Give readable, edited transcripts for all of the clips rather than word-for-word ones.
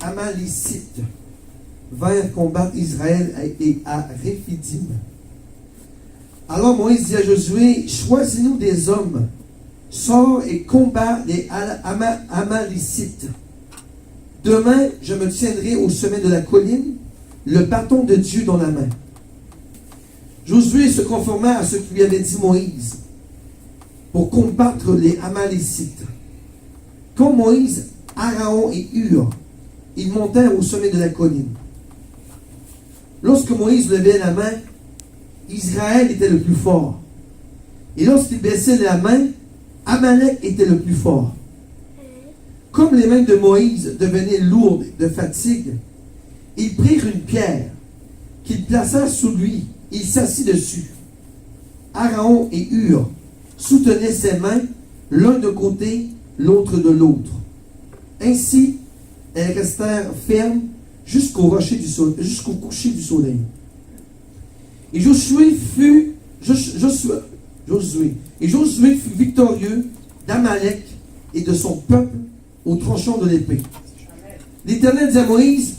Amalécites vinrent combattre Israël et à Réphidim. Alors Moïse dit à Josué, choisis-nous des hommes, sors et combat les Amalécites. Demain, je me tiendrai au sommet de la colline, le bâton de Dieu dans la main. Josué se conforma à ce que lui avait dit Moïse pour combattre les Amalécites. Quand Moïse, Aaron et Hur, ils montèrent au sommet de la colline. Lorsque Moïse levait la main, Israël était le plus fort. Et lorsqu'il baissait la main, Amalek était le plus fort. Comme les mains de Moïse devenaient lourdes de fatigue, ils prirent une pierre qu'ils placèrent sous lui. Il s'assit dessus. Aaron et Hur soutenaient ses mains, l'un de côté, l'autre de l'autre. Ainsi, elles restèrent fermes jusqu'au coucher du soleil. Et Josué fut victorieux d'Amalek et de son peuple au tranchant de l'épée. L'Éternel dit à Moïse,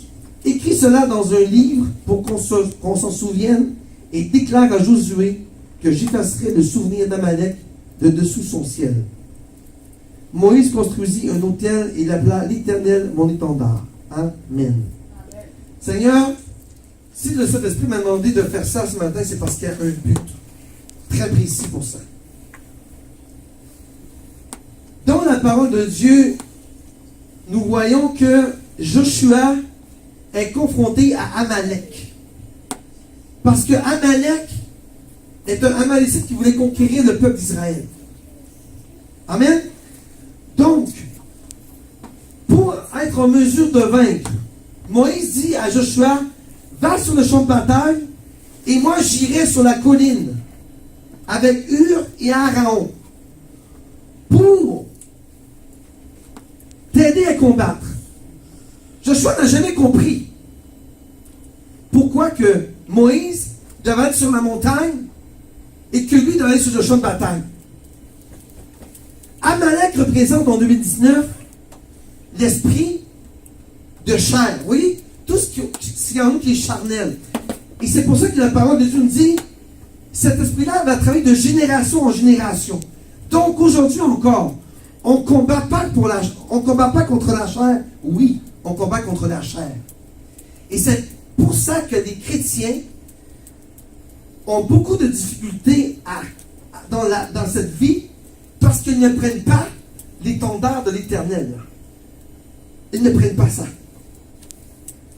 écris cela dans un livre pour qu'on s'en souvienne et déclare à Josué que j'effacerai le souvenir d'Amalek de dessous son ciel. Moïse construisit un autel et l'appela l'Éternel mon étendard. Amen. Amen. Seigneur, si le Saint-Esprit m'a demandé de faire ça ce matin, c'est parce qu'il y a un but très précis pour ça. Dans la parole de Dieu, nous voyons que Joshua est confronté à Amalek. Parce que Amalek est un Amalécite qui voulait conquérir le peuple d'Israël. Amen. Donc, pour être en mesure de vaincre, Moïse dit à Joshua, va sur le champ de bataille et moi j'irai sur la colline avec Hur et Aaron pour t'aider à combattre. Joshua n'a jamais compris pourquoi que Moïse devait être sur la montagne et que lui devait aller sur le champ de bataille. Amalek représente en 2019 l'esprit de chair. Vous voyez? Tout ce qui est en nous qui est charnel. Et c'est pour ça que la parole de Dieu nous dit, cet esprit-là va travailler de génération en génération. Donc aujourd'hui encore, on ne combat pas contre la chair. Oui, on combat contre la chair. Et c'est pour ça que des chrétiens ont beaucoup de difficultés dans cette vie parce qu'ils ne prennent pas l'étendard de l'Éternel. Ils ne prennent pas ça.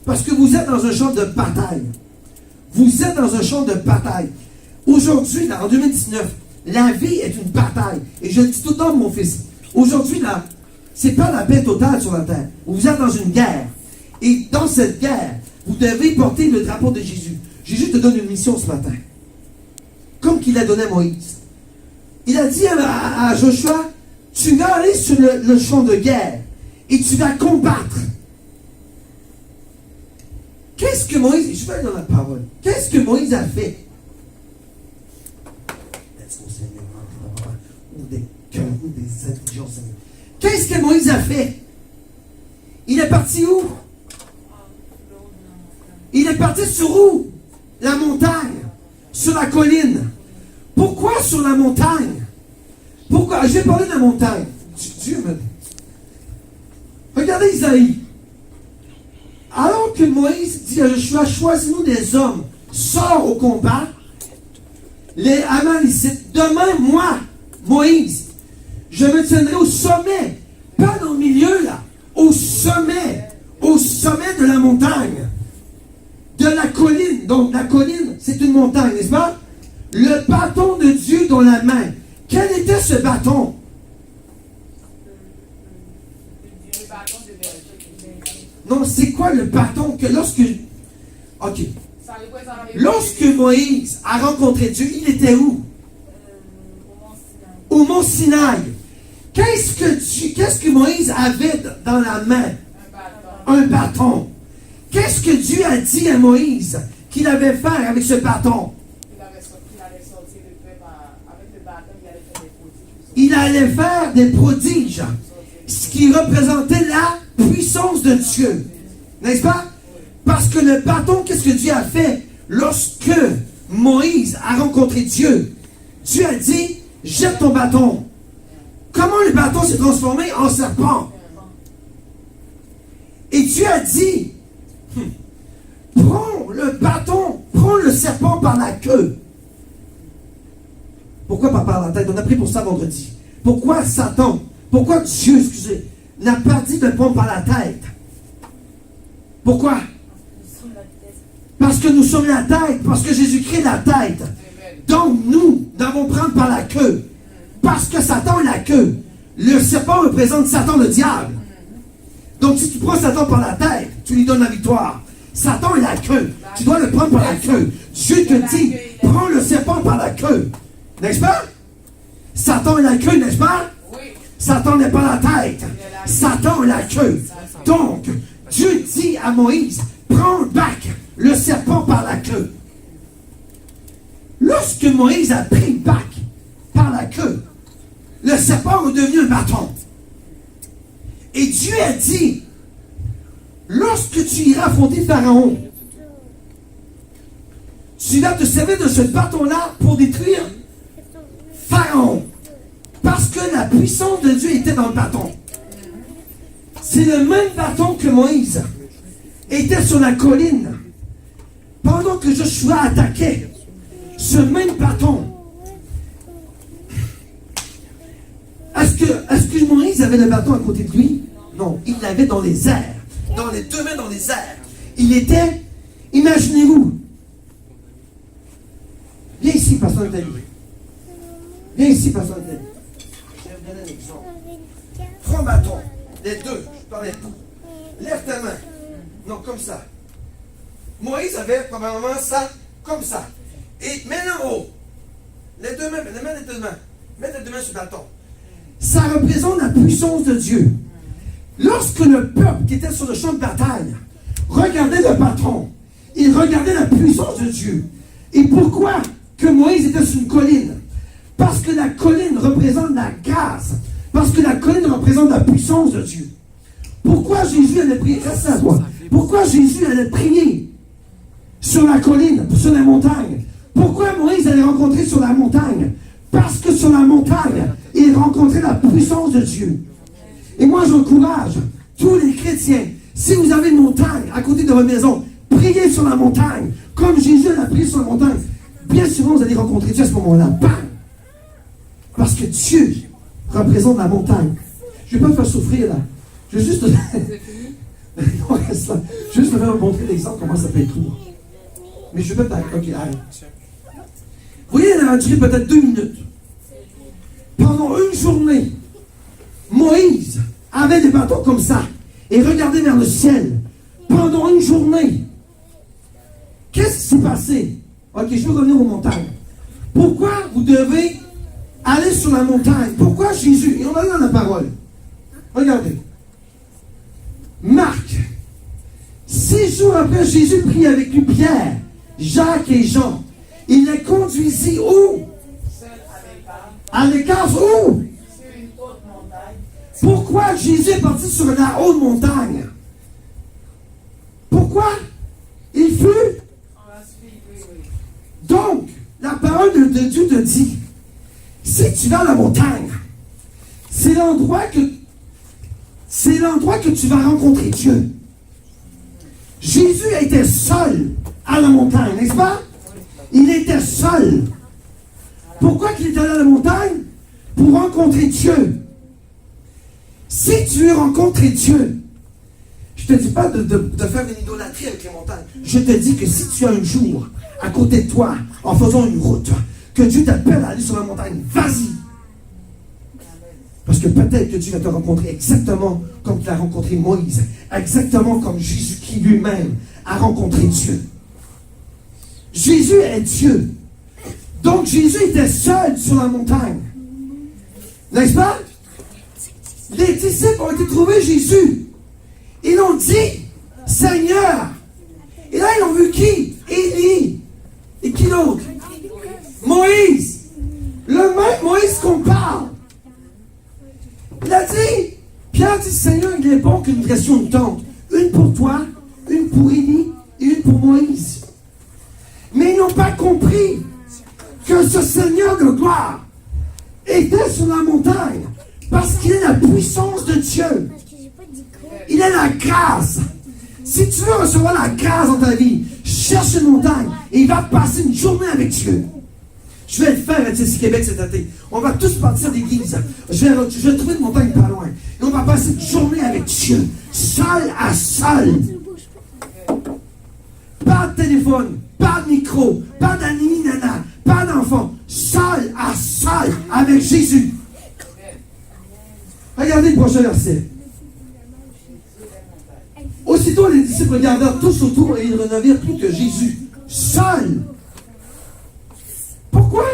Parce que vous êtes dans un champ de bataille. Vous êtes dans un champ de bataille. Aujourd'hui, en 2019, la vie est une bataille. Et je le dis tout le temps, mon fils. Aujourd'hui, là, c'est pas la paix totale sur la terre. Vous êtes dans une guerre. Et dans cette guerre, vous devez porter le drapeau de Jésus. Jésus te donne une mission ce matin. Comme qu'il a donné à Moïse. Il a dit à Joshua, tu vas aller sur le champ de guerre. Et tu vas combattre. Qu'est-ce que Moïse... Je vais aller dans la parole. Qu'est-ce que Moïse a fait? Ou des cœurs, ou des intelligences. Qu'est-ce que Moïse a fait? Il est parti où? Il est parti sur où? La montagne. Sur la colline. Pourquoi sur la montagne? Pourquoi? Je vais parler de la montagne. Dieu me dit. Regardez Isaïe. Alors que Moïse dit à Joshua, choisis-nous des hommes, sors au combat, les Amalécites, demain, moi, Moïse, je me tiendrai au sommet, pas dans le milieu là, au sommet de la montagne, de la colline. Donc la colline, c'est une montagne, n'est-ce pas? Le bâton de Dieu dans la main. Quel était ce bâton? Non, c'est quoi le bâton que lorsque... Ok. Lorsque Moïse a rencontré Dieu, il était où? Au mont Sinaï. Qu'est-ce que Moïse avait dans la main? Un bâton. Qu'est-ce que Dieu a dit à Moïse qu'il allait faire avec ce bâton? Il allait faire des prodiges. Ce qui représentait la puissance de Dieu. N'est-ce pas? Parce que le bâton, qu'est-ce que Dieu a fait? Lorsque Moïse a rencontré Dieu, Dieu a dit, jette ton bâton. Comment le bâton s'est transformé en serpent? Et Dieu a dit, prends le bâton, prends le serpent par la queue. Pourquoi pas par la tête? On a pris pour ça vendredi. Pourquoi Satan, pourquoi Dieu, excusez, n'a pas dit de le prendre par la tête? Pourquoi? Parce que nous sommes la tête, parce que Jésus-Christ est la tête. Donc nous devons prendre par la queue. Parce que Satan est la queue. Le serpent représente Satan, le diable. Donc si tu prends Satan par la tête, tu lui donnes la victoire. Satan est la queue. Tu dois le prendre par la queue. Dieu te dit, prends le serpent par la queue. N'est-ce pas? Satan est la queue, n'est-ce pas? Satan n'est pas la tête. Satan est la queue. Donc, Dieu dit à Moïse, prends back le serpent par la queue. Lorsque Moïse a pris back par la queue, le serpent est devenu un bâton. Et Dieu a dit, lorsque tu iras affronter Pharaon, tu vas te servir de ce bâton-là pour détruire Pharaon. Parce que la puissance de Dieu était dans le bâton. C'est le même bâton que Moïse était sur la colline. Pendant que Joshua attaquait, ce même bâton. Est-ce que Moïse avait le bâton à côté de lui? Non, il l'avait dans les airs. Dans les deux mains dans les airs. Il était, imaginez-vous. Viens ici, pasteur Nathalie. Viens ici, pasteur Nathalie. Je vais vous donner un exemple. Prends le bâton. Les deux, je parlais de tout. Lève ta main. Non, comme ça. Moïse avait probablement ça, comme ça. Et mets-le en haut. Les deux mains, les deux mains. Mets les deux mains sur le bâton. Ça représente la puissance de Dieu. Lorsque le peuple qui était sur le champ de bataille regardait le bâton, il regardait la puissance de Dieu. Et pourquoi que Moïse était sur une colline? Parce que la colline représente la grâce. Parce que la colline représente la puissance de Dieu. Pourquoi Jésus allait prier? Reste à toi. Pourquoi Jésus allait prier sur la colline, sur la montagne? Pourquoi Moïse allait rencontrer sur la montagne? Parce que sur la montagne, il rencontrait la puissance de Dieu. Et moi, j'encourage tous les chrétiens, si vous avez une montagne à côté de votre maison, priez sur la montagne, comme Jésus a prié sur la montagne. Bien souvent, vous allez rencontrer Dieu à ce moment-là. Bam! Parce que Dieu représente la montagne. Je ne vais pas te faire souffrir là. Je vais juste te... non, reste là. Je vais juste te faire montrer l'exemple comment ça peut être court. Mais je vais peut-être... Ok, arrête. Vous voyez, elle a duré peut-être 2 minutes. Pendant une journée, Moïse avait des bâtons comme ça et regardait vers le ciel. Pendant une journée. Qu'est-ce qui s'est passé? Ok, je vais revenir aux montagnes. Pourquoi vous devez aller sur la montagne? Pourquoi Jésus? Et on a lu dans la parole. Regardez. Marc. 6 jours après, Jésus prit avec lui Pierre, Jacques et Jean. Il les conduisit où? À l'écart où? Pourquoi Jésus est parti sur la haute montagne? Pourquoi? Il fut. Donc, la parole de Dieu te dit, si tu vas à la montagne, c'est l'endroit que tu vas rencontrer Dieu. Jésus était seul à la montagne, n'est-ce pas? Il était seul. Pourquoi qu'il est allé à la montagne? Pour rencontrer Dieu. Si tu veux rencontrer Dieu, je ne te dis pas de faire une idolâtrie avec les montagnes. Je te dis que si tu as un jour à côté de toi, en faisant une route, que Dieu t'appelle à aller sur la montagne, vas-y. Parce que peut-être que Dieu va te rencontrer exactement comme tu as rencontré Moïse, exactement comme Jésus-Christ lui-même a rencontré Dieu. Jésus est Dieu. Donc Jésus était seul sur la montagne. N'est-ce pas? Les disciples ont été trouver Jésus. Ils ont dit, Seigneur. Et là, ils ont vu qui? Élie. Et qui d'autre? Moïse. Le même Moïse qu'on parle. Il a dit, Pierre dit, Seigneur, il est bon que nous dressions une tente. Une pour toi, pour Élie et une pour Moïse. Mais ils n'ont pas compris que ce Seigneur de gloire était sur la montagne parce qu'il est la puissance de Dieu. Il est la grâce. Si tu veux recevoir la grâce dans ta vie, cherche une montagne et il va passer une journée avec Dieu. Je vais le faire à TC Québec cet été. On va tous partir d'église. Je vais trouver une montagne pas loin. Et on va passer une journée avec Dieu. Seul à seul. Pas de téléphone, pas de micro, pas d'animi, nana, pas d'enfant. Seul à seul avec Jésus. Regardez le prochain verset. Aussitôt les disciples regardèrent tous autour et ils ne virent plus que Jésus. Seul. Pourquoi?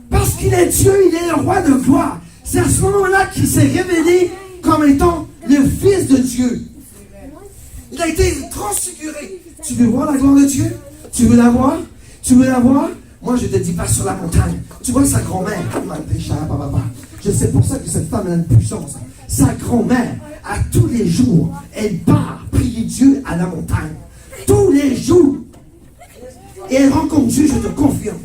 Parce qu'il est Dieu, il est le roi de gloire. C'est à ce moment-là qu'il s'est révélé comme étant le Fils de Dieu. Il a été transfiguré. Tu veux voir la gloire de Dieu? Tu veux la voir? Tu veux la voir? Moi, je te dis, pas sur la montagne. Tu vois sa grand-mère. Je sais pour ça que cette femme a une puissance. Sa grand-mère, à tous les jours, elle part prier Dieu à la montagne. Tous les jours. Et elle rencontre Dieu, je te confirme.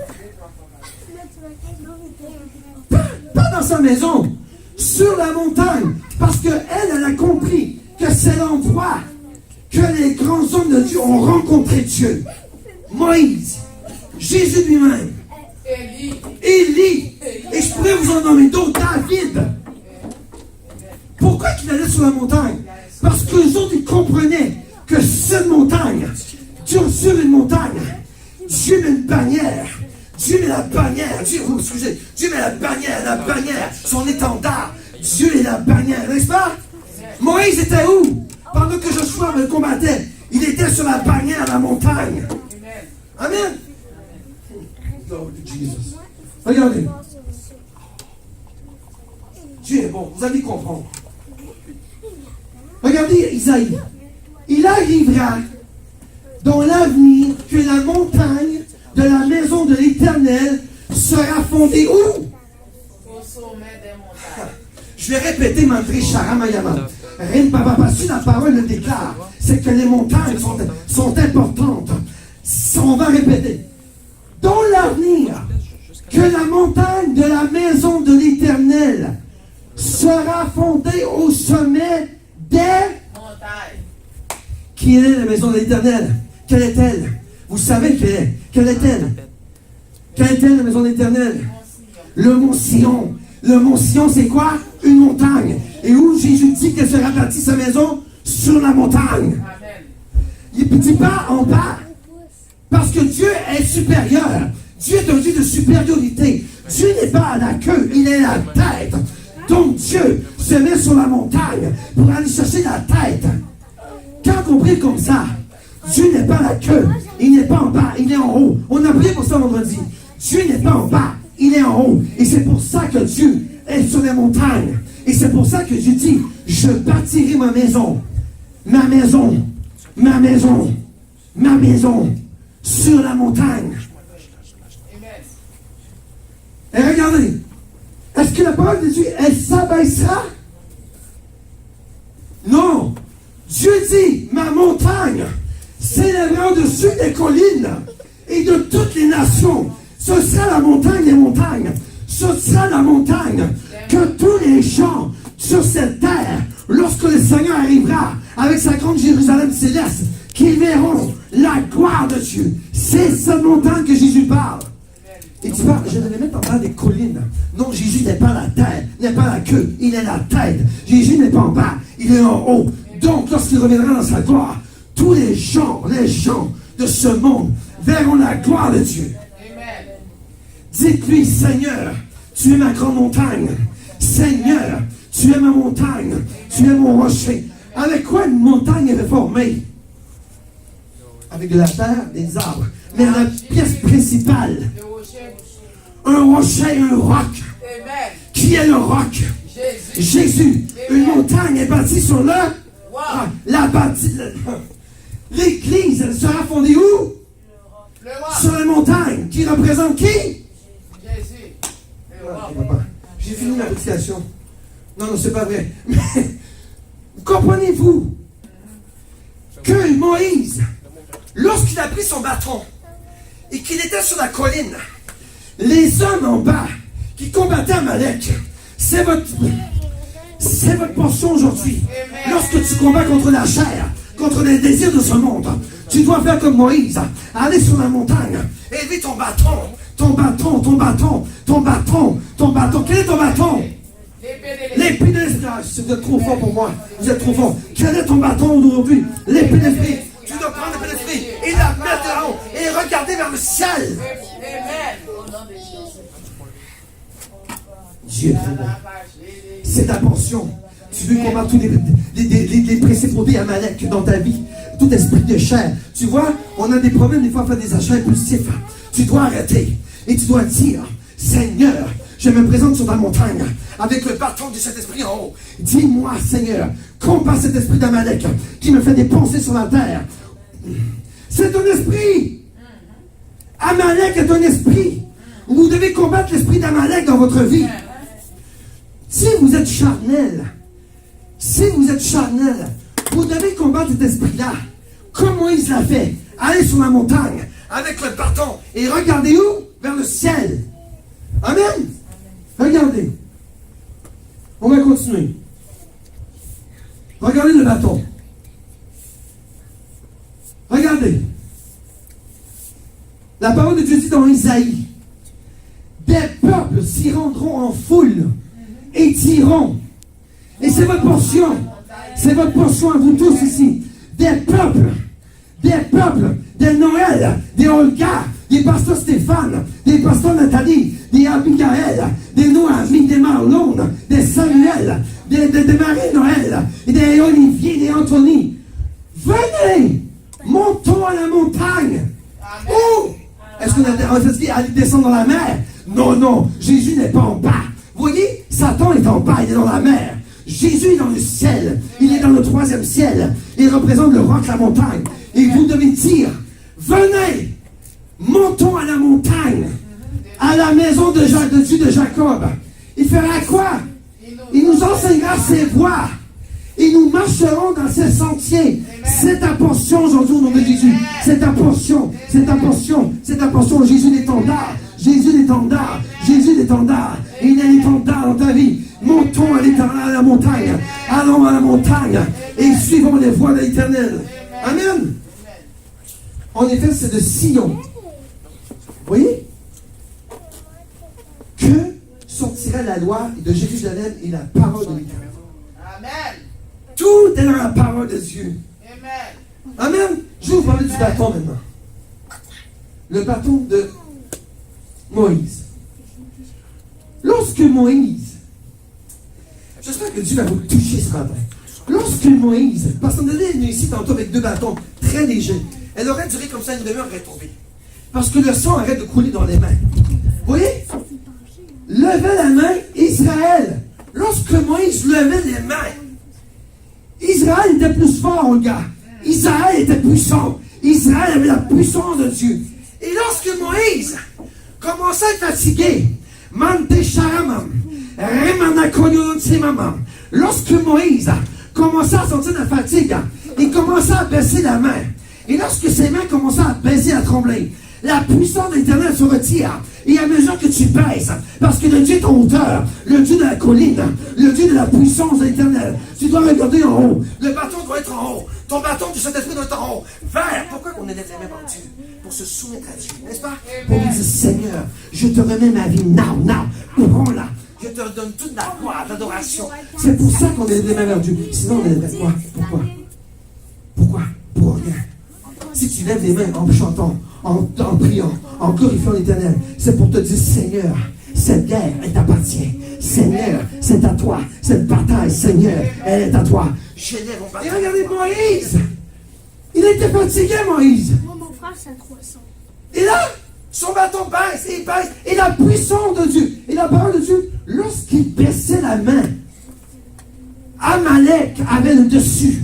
Pas dans sa maison, sur la montagne, parce qu'elle, elle a compris que c'est l'endroit que les grands hommes de Dieu ont rencontré Dieu. Moïse, Jésus lui-même, Élie, et je pourrais vous en nommer d'autres, David. Pourquoi il allait sur la montagne? Parce que les autres, ils comprenaient que cette montagne, sur une montagne, Dieu met une bannière. Dieu met la bannière, Dieu met la bannière, son étendard. Dieu est la bannière, n'est-ce pas? Moïse était où? Pendant que Joshua me combattait, il était sur la bannière de la montagne. Amen. Glory to Jesus. Regardez. Dieu est bon, vous allez comprendre. Regardez Isaïe. Il arrivera dans l'avenir que la montagne de la maison de l'Éternel sera fondée où? Au sommet des montagnes. Je vais répéter Mantré Charamayama. Si la parole le déclare, c'est que les montagnes sont importantes. On va répéter. Dans l'avenir, que la montagne de la maison de l'Éternel sera fondée au sommet des montagnes. Qui est la maison de l'Éternel? Quelle est-elle? Vous savez quelle est? Quelle est-elle? Quelle est-elle, la maison de l'Éternel? Le mont Sion. Le mont Sion, c'est quoi? Une montagne. Et où Jésus dit qu'elle sera bâtie sa maison? Sur la montagne. Il ne dit pas en bas. Parce que Dieu est supérieur. Dieu est un Dieu de supériorité. Dieu n'est pas à la queue, il est à la tête. Donc Dieu se met sur la montagne pour aller chercher la tête. Quand on prie comme ça, Dieu n'est pas à la queue, il n'est pas en bas, il est en haut. On a prié pour ça vendredi. Dieu n'est pas en bas, il est en haut. Et c'est pour ça que Dieu est sur les montagnes. Et c'est pour ça que Dieu dit, je bâtirai ma maison. Ma maison. Ma maison. Ma maison. Sur la montagne. Et regardez. Est-ce que la parole de Dieu, elle s'abaissera? Non. Dieu dit, ma montagne s'élèvera au-dessus des collines et de toutes les nations. Ce sera la montagne des montagnes. Ce sera la montagne que tous les gens sur cette terre, lorsque le Seigneur arrivera avec sa grande Jérusalem céleste, qu'ils verront la gloire de Dieu. C'est cette montagne que Jésus parle. Et tu parles, je vais les mettre en bas des collines. Non, Jésus n'est pas la tête, n'est pas la queue, il est la tête. Jésus n'est pas en bas, il est en haut. Donc, lorsqu'il reviendra dans sa gloire, tous les gens de ce monde verront la gloire de Dieu. Dites-lui, Seigneur, tu es ma grande montagne. Seigneur, tu es ma montagne. Tu es mon rocher. Avec quoi une montagne est formée? Avec de la terre, des arbres. Mais la pièce principale, un rocher, un roc. Qui est le roc? Jésus. Une montagne est bâtie sur le... L'église, elle sera fondée où? Sur les montagnes. Qui représente qui? Jésus. J'ai fini ma prédication. Non, c'est pas vrai. Mais comprenez-vous que Moïse, lorsqu'il a pris son bâton et qu'il était sur la colline, les hommes en bas qui combattaient Amalek, c'est votre portion aujourd'hui. Lorsque tu combats contre la chair, contre les désirs de ce monde, tu dois faire comme Moïse, aller sur la montagne, élever ton bâton, ton bâton, ton bâton, ton bâton, ton bâton. Quel est ton bâton? L'épée de l'esprit. Vous êtes trop fort pour moi. Vous êtes trop fort. Quel est ton bâton aujourd'hui? L'épée de l'esprit. Tu dois prendre l'épée de l'esprit et la mettre là-haut et regarder vers le ciel. Dieu est bon. C'est ta portion. Tu veux combattre tous les principautés Amalek dans ta vie. Tout esprit de chair. Tu vois, on a des problèmes des fois à faire des achats impulsifs. Tu dois arrêter. Et tu dois dire, Seigneur, je me présente sur ta montagne avec le bâton de cet esprit en haut. Dis-moi, Seigneur, combat cet esprit d'Amalek qui me fait des pensées sur la terre. C'est un esprit. Amalek est un esprit. Vous devez combattre l'esprit d'Amalek dans votre vie. Si vous êtes charnel, vous devez combattre cet esprit-là. Comme Moïse l'a fait. Allez sur la montagne avec le bâton et regardez où? Vers le ciel. Amen. Regardez. On va continuer. Regardez le bâton. Regardez. La parole de Dieu dit dans Isaïe, des peuples s'y rendront en foule et tireront. Et c'est votre portion. C'est votre portion à vous tous ici. Des peuples, des Noël, des Olga, des pasteurs Stéphane, des pasteurs Nathalie, des Abigail, des Noémie, des Marlon, des Samuel, des Marie-Noël, des Olivier, des Anthony. Venez, montons à la montagne. Où? Est-ce qu'on a dit aller descendre dans la mer? Non, non, Jésus n'est pas en bas. Vous voyez, Satan est en bas, il est dans la mer. Jésus est dans le ciel, il est dans le 3e ciel. Il représente le roc, la montagne. Et vous devez dire, venez, montons à la montagne, à la maison de Dieu de Jacob. Il fera quoi? Il nous enseignera ses voies. Et nous marcherons dans ses sentiers. C'est ta portion aujourd'hui au nom de Jésus. C'est ta portion, c'est ta portion, c'est ta portion. Jésus l'étendard, Jésus l'étendard, Jésus l'étendard. Et il y a l'étendard dans ta vie. Montons à la montagne. Allons à la montagne et suivons les voies de l'Éternel. Amen. En effet, c'est de Sion. Vous voyez? Que sortira la loi de Jérusalem et la parole de l'Éternel. Amen. Tout est dans la parole de Dieu. Amen. Amen. Je vais vous parler du bâton maintenant. Le bâton de Moïse. Lorsque Moïse, j'espère que Dieu va vous toucher ce matin. Lorsque Moïse, parce qu'on est venu ici tantôt avec 2 bâtons très légers, elle aurait duré comme ça une demi-heure, elle aurait tombé. Parce que le sang arrête de couler dans les mains. Vous voyez? Levez la main, Israël. Lorsque Moïse levait les mains, Israël était plus fort, mon gars. Israël était puissant. Israël avait la puissance de Dieu. Et lorsque Moïse commençait à être fatigué, lorsque Moïse commençait à sentir la fatigue, il commençait à baisser la main. Et lorsque ses mains commençaient à baisser, à trembler, la puissance de l'Éternel se retire. Et à mesure que tu baisses, parce que le Dieu est ton hauteur, le Dieu de la colline, le Dieu de la puissance de l'Éternel, tu dois regarder en haut. Le bâton doit être en haut. Ton bâton du Saint-Esprit doit être en haut. Vers. Pourquoi qu'on élève les mains en Dieu? Pour se soumettre à Dieu, n'est-ce pas? Pour lui dire, Seigneur, je te remets ma vie, now. Prends-la. Je te redonne toute la gloire, l'adoration. C'est pour ça qu'on élève les mains vers Dieu. Sinon, on élèverait quoi? Pourquoi? Pour rien. Si tu lèves les mains en chantant, en priant, en glorifiant l'Éternel, c'est pour te dire, Seigneur, cette guerre, elle t'appartient. Seigneur, c'est à toi. Cette bataille, Seigneur, elle est à toi. J'élève mon bâton. Et regardez Moïse. Il était fatigué, Moïse. Moi, mon frère, c'est 300. Et là, son bâton baisse et il baisse. Et la puissance de Dieu, et la parole de Dieu, lorsqu'il baissait la main, Amalek avait le dessus.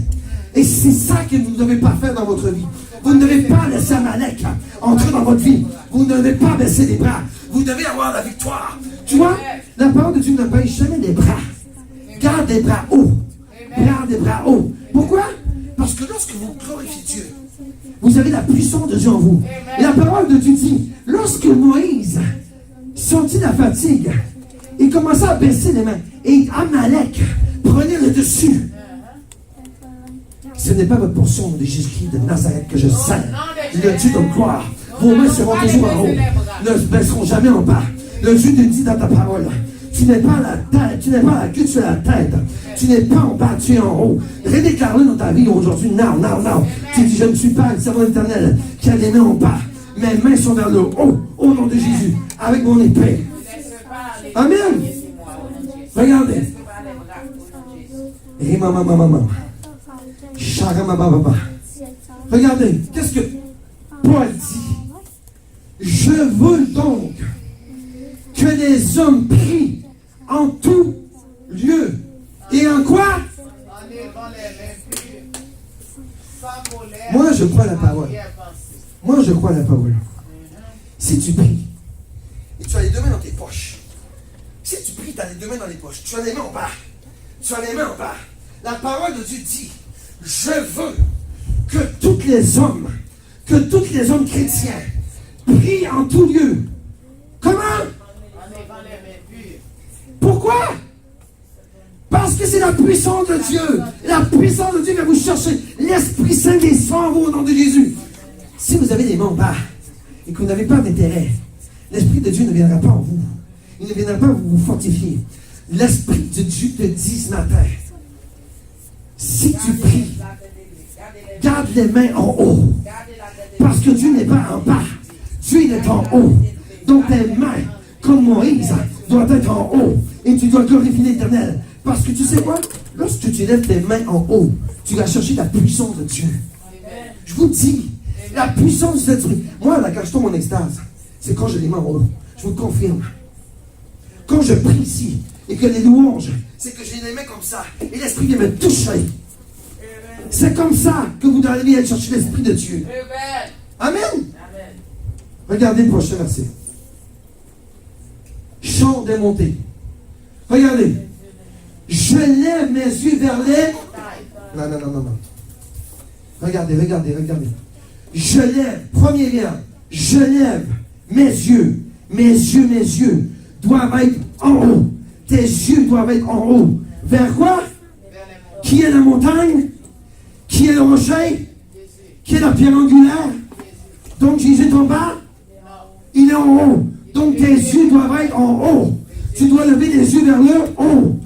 Et c'est ça que vous ne devez pas faire dans votre vie. Vous ne devez pas laisser Amalek entrer dans votre vie. Vous ne devez pas baisser les bras. Vous devez avoir la victoire. Tu vois, la parole de Dieu ne baisse jamais les bras. Garde les bras hauts. Garde les bras hauts. Pourquoi? Parce que que lorsque vous glorifiez Dieu, vous avez la puissance de Dieu en vous. Et la parole de Dieu dit, lorsque Moïse sentit la fatigue, il commença à baisser les mains. Et Amalek prenait le dessus. Ce n'est pas votre portion de Jésus-Christ de Nazareth que je sers. Le Dieu de gloire. Vos mains seront toujours en haut. Ne se baisseront jamais en bas. Le Dieu te dit dans ta parole, tu n'es pas la tête, tu n'es pas la queue, tu es la tête. Tu n'es pas en bas, tu es en haut. Redéclare-le dans ta vie aujourd'hui. Now. Tu dis, je ne suis pas un servant éternel qui a les mains en bas. Mes mains sont vers le haut, au nom de Jésus, avec mon épée. Amen. Regardez. Et maman. Regardez, qu'est-ce que Paul dit? Je veux donc que les hommes prient en tout lieu. Et en quoi? Moi, je crois à la parole. Moi, je crois à la parole. Si tu pries, et tu as les deux mains dans tes poches. Si tu pries, tu as les deux mains dans les poches. Tu as les mains en bas. Tu as les mains en bas. La parole de Dieu dit, je veux que tous les hommes chrétiens prient en tout lieu. Comment? Pourquoi? Parce que c'est la puissance de Dieu. La puissance de Dieu va vous chercher. L'Esprit Saint descend en vous au nom de Jésus. Si vous avez les mains en bas et que vous n'avez pas d'intérêt, l'Esprit de Dieu ne viendra pas en vous. Il ne viendra pas vous fortifier. L'Esprit de Dieu te dit ce matin, si tu pries, garde les mains en haut. Parce que Dieu n'est pas en bas. Dieu est en haut. Donc tes mains, comme Moïse, doivent être en haut. Et tu dois glorifier l'Éternel. Parce que tu sais quoi? Lorsque tu lèves tes mains en haut, tu vas chercher la puissance de Dieu. Je vous dis, la puissance de Dieu. Moi, là, quand je tombe en extase, c'est quand j'ai les mains en haut. Je vous le confirme. Quand je prie ici, et que les louanges, c'est que j'ai les mains comme ça, et l'Esprit vient me toucher. C'est comme ça que vous devez aller chercher l'Esprit de Dieu. Amen. Regardez le prochain verset. Chant des montées. Regardez. Je lève mes yeux vers les... Non. Regardez. Je lève, premier lien, je lève mes yeux doivent être en haut. Tes yeux doivent être en haut. Vers quoi? Qui est la montagne? Qui est le rocher? Qui est la pierre angulaire? Donc Jésus est en bas? Il est en haut. Donc tes yeux doivent être en haut. Tu dois lever les yeux vers le haut.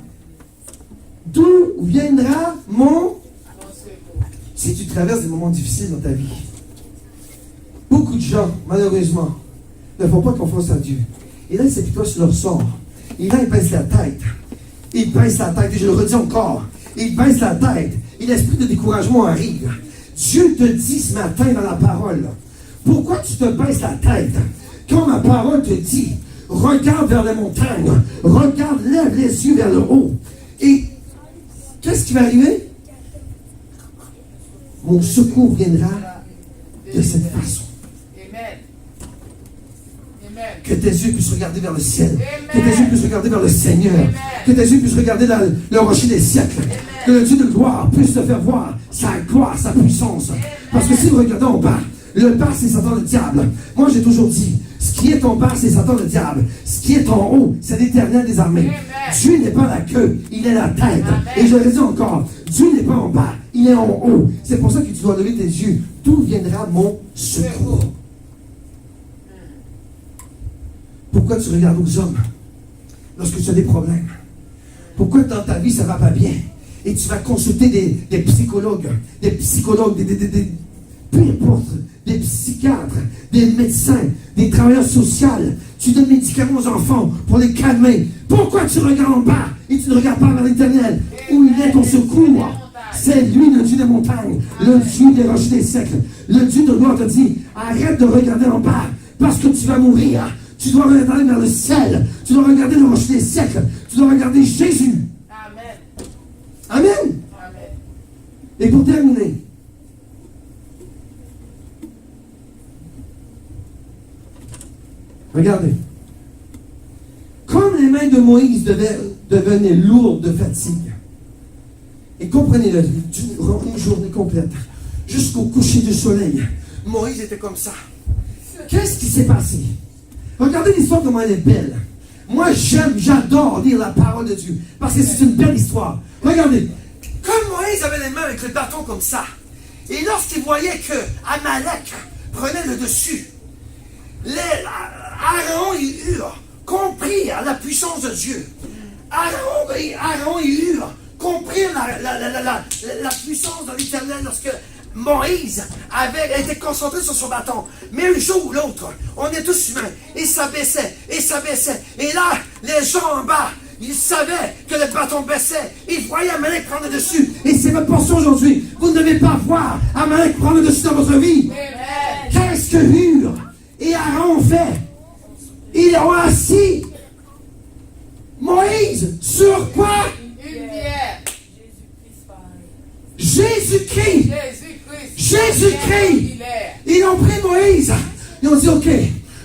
D'où viendra mon... Si tu traverses des moments difficiles dans ta vie, beaucoup de gens, malheureusement, ne font pas confiance à Dieu. Et là, c'est plutôt sur leur sort. Et là, ils baissent la tête. Et je le redis encore. Ils baissent la tête. Et l'esprit de découragement arrive. Dieu te dit ce matin dans la parole, pourquoi tu te baisses la tête? Quand ma parole te dit, regarde vers les montagnes, regarde, lève les yeux vers le haut. Et qu'est-ce qui va arriver? Mon secours viendra de cette façon. Que tes yeux puissent regarder vers le ciel. Que tes yeux puissent regarder vers le Seigneur. Que tes yeux puissent regarder le rocher des siècles. Que le Dieu de gloire puisse te faire voir sa gloire, sa puissance. Parce que si vous regardez en bas, le bas c'est Satan le diable. Moi j'ai toujours dit, ce qui est en bas c'est Satan le diable. Ce qui est en haut c'est l'Éternel des armées. Dieu n'est pas la queue, il est la tête. Et je le dis encore, Dieu n'est pas en bas, il est en haut. C'est pour ça que tu dois lever tes yeux. D'où viendra mon secours? Pourquoi tu regardes aux hommes lorsque tu as des problèmes? Pourquoi dans ta vie ça ne va pas bien? Et tu vas consulter des psychologues, peu importe, des psychiatres, des médecins, des travailleurs sociaux. Tu donnes des médicaments aux enfants pour les calmer. Pourquoi tu regardes en bas et tu ne regardes pas vers l'Éternel? Où il est ton secours? C'est lui le Dieu des montagnes, le Dieu des rochers des siècles. Le Dieu de gloire te dit, arrête de regarder en bas parce que tu vas mourir. Tu dois regarder vers le ciel. Tu dois regarder le rocher des siècles. Tu dois regarder Jésus. Amen. Amen. Amen. Et pour terminer, regardez. Comme les mains de Moïse devenaient lourdes de fatigue, Et comprenez-le, une journée complète, jusqu'au coucher du soleil, Moïse était comme ça. Qu'est-ce qui s'est passé? Regardez l'histoire, comment elle est belle. Moi, j'adore lire la parole de Dieu, parce que c'est une belle histoire. Regardez, comme Moïse avait les mains avec le bâton comme ça, et lorsqu'il voyait que Amalek prenait le dessus, Aaron et Hur comprirent la puissance de Dieu. Aaron et Hur comprirent la puissance de l'Éternel lorsque Moïse était concentré sur son bâton. Mais un jour ou l'autre, on est tous humains, et ça baissait, et ça baissait. Et là, les gens en bas, ils savaient que le bâton baissait. Ils voyaient Amalek prendre le dessus. Et c'est votre portion aujourd'hui. Vous ne devez pas voir Amalek prendre le dessus dans votre vie. Qu'est-ce que Hur et Aaron ont fait? Ils ont assis Moïse sur quoi? Une pierre. Jésus-Christ. Jésus-Christ. Ils ont pris Moïse. Ils ont dit, ok,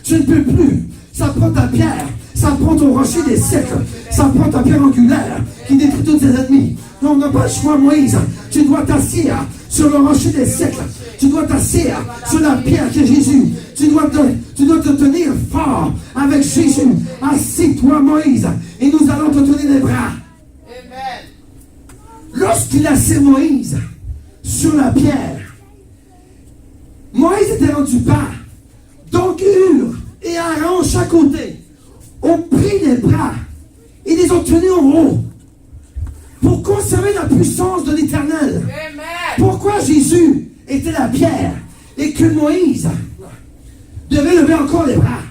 tu ne peux plus. Ça prend ta pierre. Ça prend ton rocher des siècles. Ça prend ta pierre angulaire qui détruit tous tes ennemis. Non, on n'a pas le choix, Moïse. Tu dois t'asseoir sur le rocher des siècles. Tu dois t'asseoir sur la pierre qui est Jésus. Tu dois te tenir fort avec Jésus. Assis-toi, Moïse. Et nous allons te tenir les bras. Amen. Lorsqu'il a assis Moïse sur la pierre, Moïse était rendu bas. Donc Hur et Aaron, chaque côté, ont pris les bras et les ont tenus en haut pour conserver la puissance de l'Éternel. Pourquoi Jésus était la pierre et que Moïse devait lever encore les bras?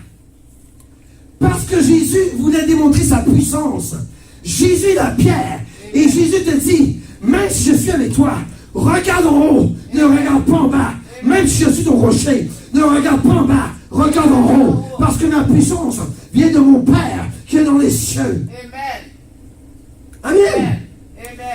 Parce que Jésus voulait démontrer sa puissance. Jésus est la pierre. Et Jésus te dit, même si je suis avec toi, regarde en haut, ne regarde pas en bas. Même si je suis ton rocher, ne regarde pas en bas, regarde en haut. Parce que ma puissance vient de mon Père qui est dans les cieux. Amen. Amen.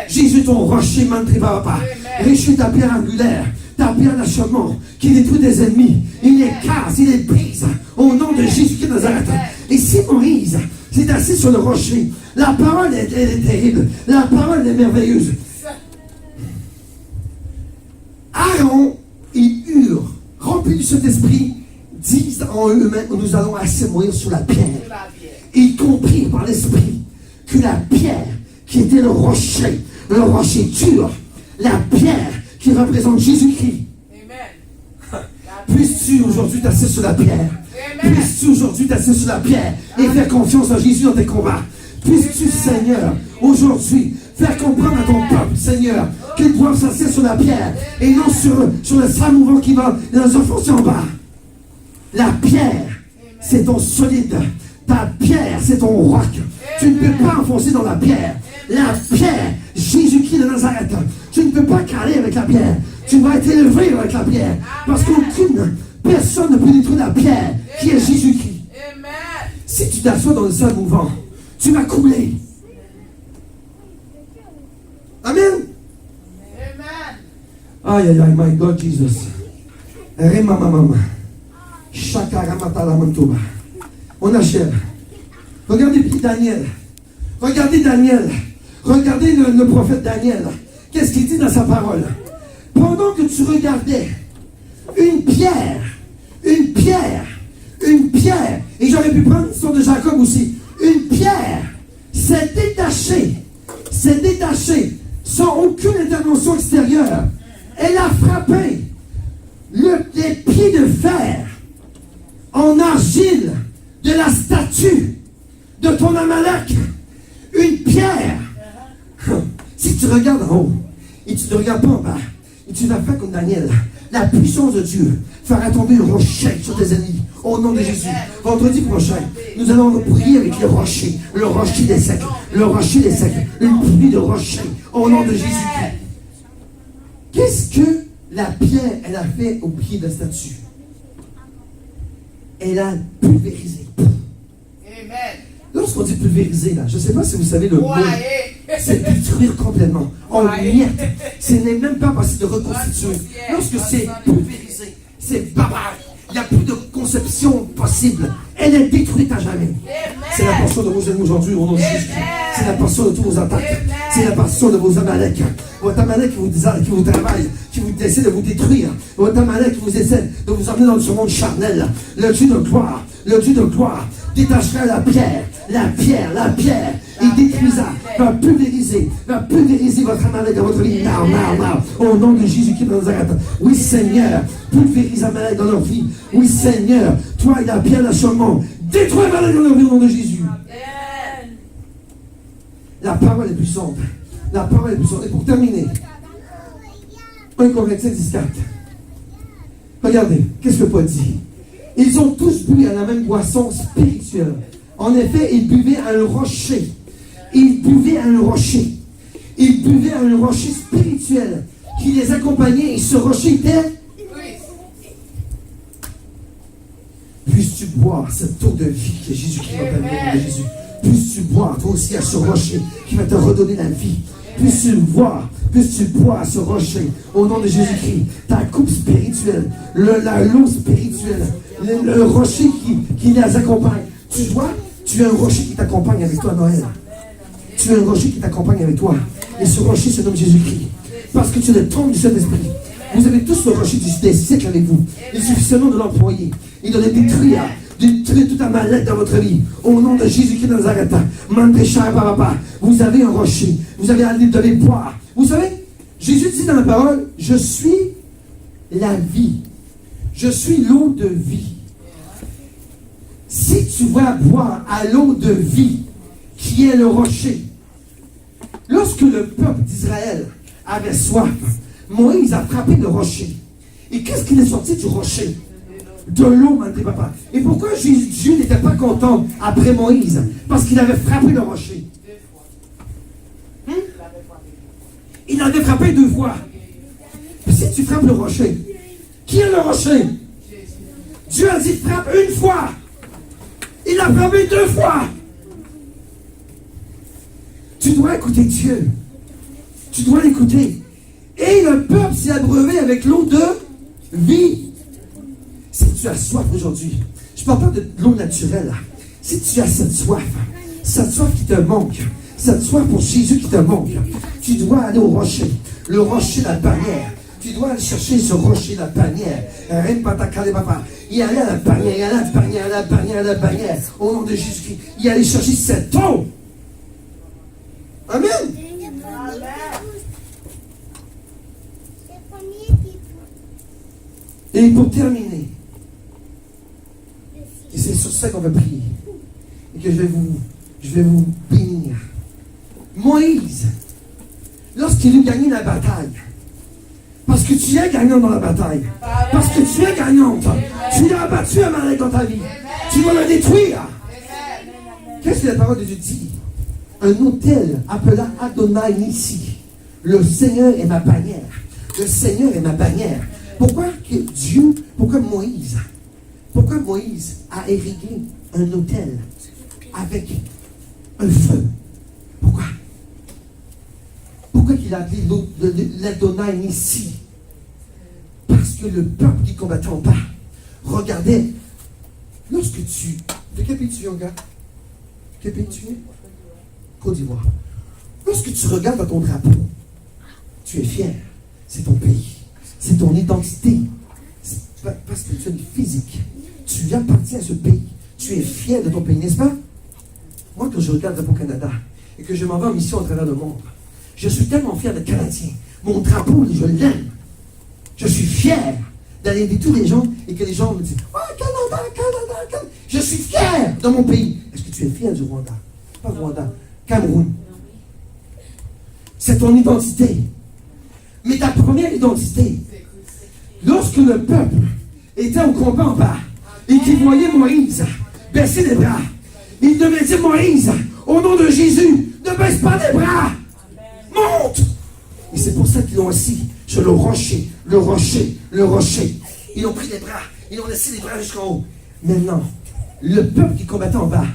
Jésus, ton rocher, mantribaba. Réchauffe ta pierre angulaire, ta pierre d'achèvement, qui détruit des ennemis. Il les casse, il les brise. Au nom de Jésus-Christ de Nazareth. Et si Moïse s'est assis sur le rocher, la parole est terrible. La parole est merveilleuse. Aaron et Hur, remplis du Saint-Esprit, disent en eux-mêmes, nous allons assez mourir sur la pierre. Et ils comprirent par l'Esprit que la pierre qui était le rocher dur, la pierre qui représente Jésus-Christ. Puisses-tu aujourd'hui t'asseoir sur la pierre? Puisses-tu aujourd'hui t'asseoir sur la pierre et faire confiance en Jésus dans tes combats? Puisses-tu, Seigneur, aujourd'hui faire comprendre à ton peuple, Seigneur, qu'ils doivent s'asseoir sur la pierre et non sur le sable mouvant qui va les enfoncer en bas. La pierre, c'est ton solide. Ta pierre, c'est ton roc. Tu ne peux pas enfoncer dans la pierre. La pierre, Jésus-Christ de Nazareth. Tu ne peux pas caler avec la pierre. Tu vas être élevé avec la pierre. Parce qu'aucune personne ne peut détruire la pierre qui est Jésus-Christ. Si tu t'assois dans le sol mouvant, tu vas couler. Amen. Aïe, aïe, aïe, my God, Jesus. Remamamama. Chakaramatalamantouba. On achève. Regardez Daniel. Regardez Daniel. Regardez le prophète Daniel. Qu'est-ce qu'il dit dans sa parole? Pendant que tu regardais une pierre, et j'aurais pu prendre l'histoire de Jacob aussi, une pierre s'est détachée sans aucune intervention extérieure. Elle a frappé les pieds de fer en argile de la statue de ton Amalek. Une pierre. Si tu regardes en haut et tu ne regardes pas en bas, et tu vas faire comme Daniel, la puissance de Dieu fera tomber un rocher sur tes ennemis. Au nom de Jésus. Vendredi prochain, nous allons prier avec le rocher des siècles, une pluie de rochers. Au nom de Jésus. Qu'est-ce que la pierre, elle a fait au pied de la statue? Elle a pulvérisé. Amen. Lorsqu'on dit pulvériser, là, je ne sais pas si vous savez le mot, c'est détruire complètement. En miettes. Ce n'est même pas possible de reconstituer. Lorsque c'est pulvérisé, c'est barbare. Il n'y a plus de conception possible. Elle est détruite à jamais. C'est la portion de vos ennemis aujourd'hui au nom de Jésus. C'est la portion de tous vos attaques. C'est la portion de vos amaleks. Votre amalek qui vous travaille, qui vous essaie de vous détruire. Votre amalek qui vous essaie de vous emmener dans ce monde charnel. Le Dieu de gloire, détachera la pierre. Il détruira, va pulvériser votre amalek dans votre vie. Au nom de Jésus-Christ de Nazareth. Oui, Seigneur, pulvérise amalek dans leur vie. Oui, Seigneur, toi et la pierre d'achèvement, détruis amalek dans leur vie au nom de Jésus. La parole est puissante. La parole est puissante. Et pour terminer, 1 Corinthiens 14. Regardez, qu'est-ce que Paul dit? Ils ont tous bu à la même boisson spirituelle. En effet, ils buvaient à un rocher. Ils buvaient à un rocher. Ils buvaient à un rocher spirituel qui les accompagnait. Et ce rocher était... Puisses-tu boire cette eau de vie que Jésus-Christ va t'amener de Jésus. Puisses-tu boire toi aussi à ce rocher qui va te redonner la vie. Puisses-tu boire à ce rocher au nom de Jésus-Christ. Ta coupe spirituelle, l'eau spirituelle, le rocher qui les accompagne. Tu as un rocher qui t'accompagne avec toi à Noël. Tu as un rocher qui t'accompagne avec toi. Et ce rocher se nomme Jésus-Christ. Parce que tu es le temple du Saint-Esprit. Vous avez tous le rocher des siècles avec vous. Il suffit seulement de l'employer et de le détruire tout un mal-être dans votre vie. Au nom de Jésus-Christ de Nazareth. Vous avez un rocher. Vous devez boire. Vous savez, Jésus dit dans la parole, je suis la vie. Je suis l'eau de vie. Si tu vas boire à l'eau de vie, qui est le rocher, lorsque le peuple d'Israël avait soif, Moïse a frappé le rocher. Et qu'est-ce qu'il est sorti du rocher? De l'eau, mon papa. Et pourquoi Dieu n'était pas content après Moïse? Parce qu'il avait frappé le rocher. Il avait frappé 2 fois. Si tu frappes le rocher, qui est le rocher? Dieu a dit frappe 1 fois. Il a frappé 2 fois. Tu dois écouter Dieu. Tu dois l'écouter. Et le peuple s'est abreuvé avec l'eau de vie. Si tu as soif aujourd'hui, je ne parle pas de l'eau naturelle. Si tu as cette soif qui te manque, cette soif pour Jésus qui te manque, tu dois aller au rocher. Le rocher, la bannière. Tu dois aller chercher ce rocher, la bannière. Il allait à la bannière, au nom de Jésus-Christ. Il allait chercher cette eau. Amen. Et pour terminer, et c'est sur ça qu'on va prier, et que je vais vous bénir. Moïse, lorsqu'il eut gagné la bataille, parce que tu es gagnant dans la bataille, parce que tu es gagnante, tu as abattu Amalek dans ta vie, tu vas le détruire. Qu'est-ce que la parole de Dieu dit? Un autel appela Adonai Nissi. Le Seigneur est ma bannière. Le Seigneur est ma bannière. Pourquoi Moïse a érigé un autel avec un feu? Pourquoi qu'il a appelé l'Adonai Nissi? Parce que le peuple qui combattait en bas regardait. Lorsque de quel pays tu viens, gars? Quel pays tu viens? Côte d'Ivoire. Lorsque tu regardes dans ton drapeau, tu es fier. C'est ton pays. C'est ton identité. C'est pas spirituelle, physique. Tu appartiens à ce pays. Tu es fier de ton pays, n'est-ce pas? Moi, quand je regarde le drapeau Canada et que je m'en vais en mission à travers le monde, je suis tellement fier d'être Canadien. Mon drapeau, je l'aime. Je suis fier d'aller aider tous les gens et que les gens me disent « Oh, Canada, Canada, Canada !» Je suis fier de mon pays. Est-ce que tu es fier du Rwanda? Pas Rwanda, Cameroun. C'est ton identité. Mais ta première identité, lorsque le peuple était au combat en bas et qu'il voyait Moïse baisser les bras, il devait dire Moïse, au nom de Jésus, ne baisse pas les bras, monte. Et c'est pour ça qu'ils l'ont assis sur le rocher, le rocher, le rocher. Ils ont pris les bras, ils ont laissé les bras jusqu'en haut. Maintenant, le peuple qui combattait en bas,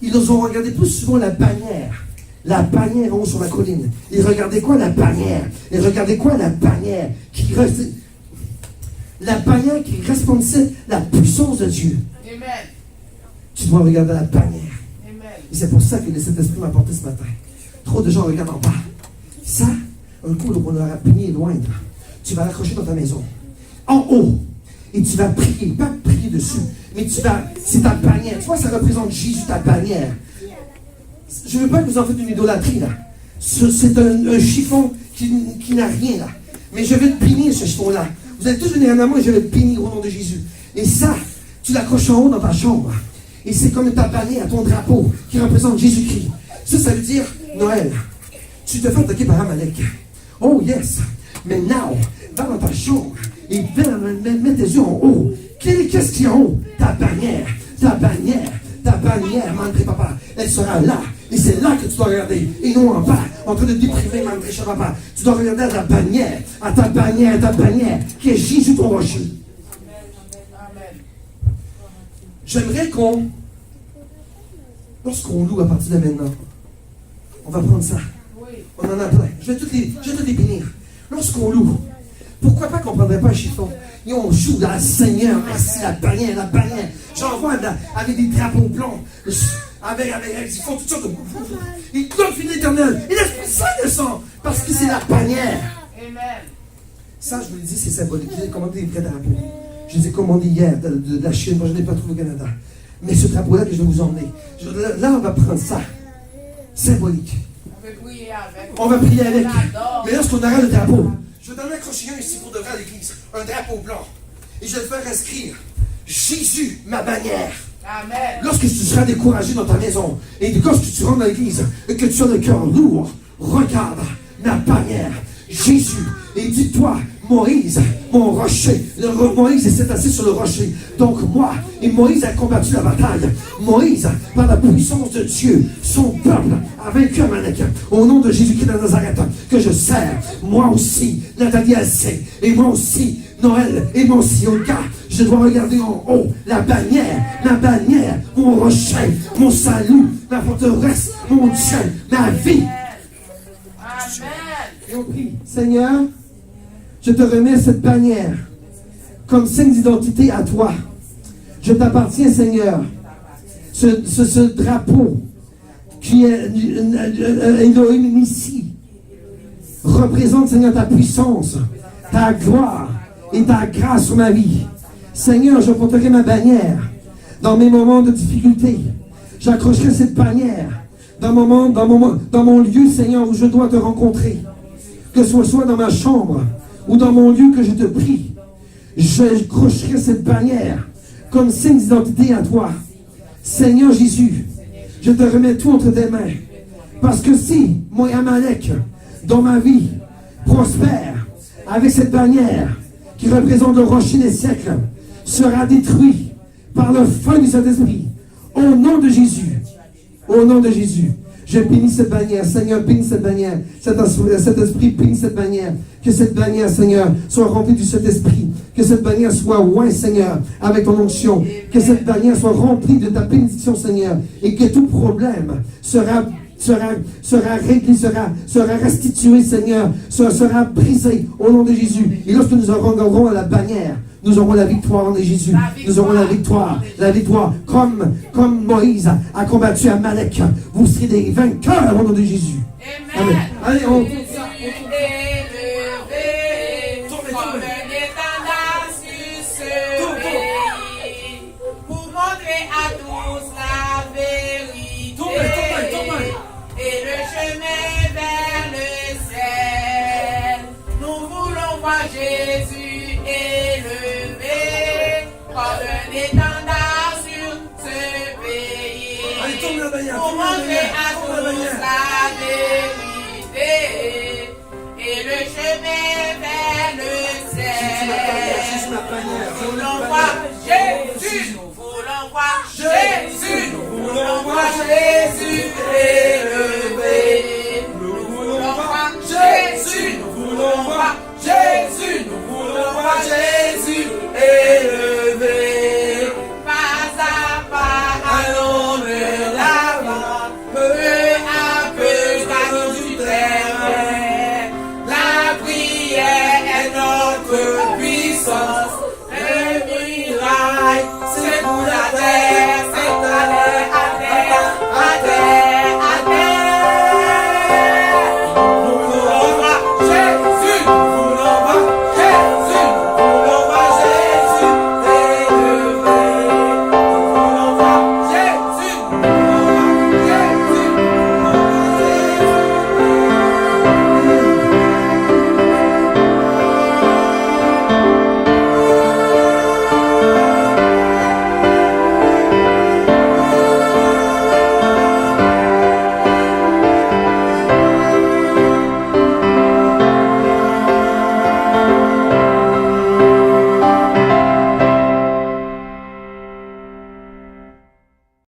ils ont regardé plus souvent la bannière. La bannière en haut sur la colline. Ils regardaient quoi? La bannière. Ils regardaient quoi? La bannière qui resplendissait la puissance de Dieu. Amen. Tu dois regarder la bannière. Amen. Et c'est pour ça que le Saint-Esprit m'a porté ce matin. Trop de gens regardent en bas. Ça, un coup qu'on aura puni et loindre, tu vas l'accrocher dans ta maison. En haut. Et tu vas prier. Pas prier dessus. Mais tu vas. C'est ta bannière. Tu vois, ça représente Jésus, ta bannière. Je ne veux pas que vous en faites une idolâtrie, là. C'est un chiffon qui n'a rien, là. Mais je vais te bénir, ce chiffon-là. Vous allez tous venir à moi et je vais te bénir au nom de Jésus. Et ça, tu l'accroches en haut dans ta chambre. Et c'est comme ta bannière, ton drapeau, qui représente Jésus-Christ. Ça veut dire Noël. Tu te fais attaquer par Amalek. Oh yes. Mais now, va dans ta chambre et mets tes yeux en haut. Qu'est-ce qu'il y a en haut? Ta bannière, ta bannière, ta bannière, Mandré Papa. Elle sera là. Et c'est là que tu dois regarder. Et non en bas, en train de déprimer Mandré Papa. Tu dois regarder à ta bannière, qui est Jésus ton rocher. Amen. J'aimerais lorsqu'on loue à partir de maintenant, on va prendre ça. Oui. On en a plein. Je vais tout les bénir. Lorsqu'on loue, pourquoi pas qu'on ne prendrait pas un chiffon? Et on joue là, Seigneur, merci, la bannière. J'en vois là, avec des drapeaux blancs, ils font toutes sortes de... Ils glorifient l'Éternel. Et l'Esprit Saint descend, parce que c'est la bannière. Amen. Ça, je vous l'ai dit, c'est symbolique. Je les ai commandé des vrais drapeaux. Je les ai commandés hier de la Chine. Moi, je n'ai pas trouvé au Canada. Mais ce drapeau-là que je vais vous emmener, là, on va prendre ça. Symbolique. On veut prier avec. On va prier avec. On adore. Mais lorsqu'on aura le drapeau, je vais donner accrocher un ici pour de vrai à l'église. Un drapeau blanc. Et je vais le faire inscrire. Jésus, ma bannière. Amen. Lorsque tu seras découragé dans ta maison, et lorsque tu rentres dans l'église, et que tu as le cœur lourd, regarde ma bannière. Jésus. Et dis-toi, Moïse, mon rocher. Moïse s'est assis sur le rocher. Donc moi, et Moïse a combattu la bataille. Moïse, par la puissance de Dieu, son peuple a vaincu Amalek. Au nom de Jésus-Christ de Nazareth, que je sers, moi aussi, Nathalie elle sait, et moi aussi, Noël, et moi aussi, Olga, je dois regarder en haut la bannière, ma bannière, mon rocher, mon salut, ma forteresse, mon Dieu, ma vie. Amen. Et on prie, Seigneur, je te remets cette bannière comme signe d'identité à toi. Je t'appartiens, Seigneur. Ce drapeau qui est Elohim ici représente, Seigneur, ta puissance, ta gloire et ta grâce sur ma vie. Seigneur, je porterai ma bannière dans mes moments de difficulté. J'accrocherai cette bannière dans mon lieu, Seigneur, où je dois te rencontrer. Que ce soit dans ma chambre ou dans mon lieu que je te prie, j'accrocherai cette bannière comme signe d'identité à toi. Seigneur Jésus, je te remets tout entre tes mains. Parce que si mon Amalek dans ma vie prospère avec cette bannière qui représente le rocher des siècles, sera détruit par le feu du Saint-Esprit. Au nom de Jésus. Au nom de Jésus. Je bénis cette bannière. Seigneur, bénis cette bannière. Cet esprit, bénis cette bannière. Que cette bannière, Seigneur, soit remplie du Saint-Esprit. Que cette bannière soit oint, Seigneur, avec ton onction. Que cette bannière soit remplie de ta bénédiction, Seigneur. Et que tout problème sera réglé, sera restitué, Seigneur, sera brisé au nom de Jésus. Et lorsque nous aurons à la bannière, nous aurons la victoire en Jésus. Nous aurons la victoire. Comme Moïse a combattu Amalek. Vous serez des vainqueurs au nom de Jésus. Amen. Allez, on... Jésus élevé comme un étendard sur ce pays. Pour montrer à tous la vérité et le chemin vers le ciel. Nous voulons voir Jésus. Nous voulons voir Jésus. Nous voulons voir Jésus.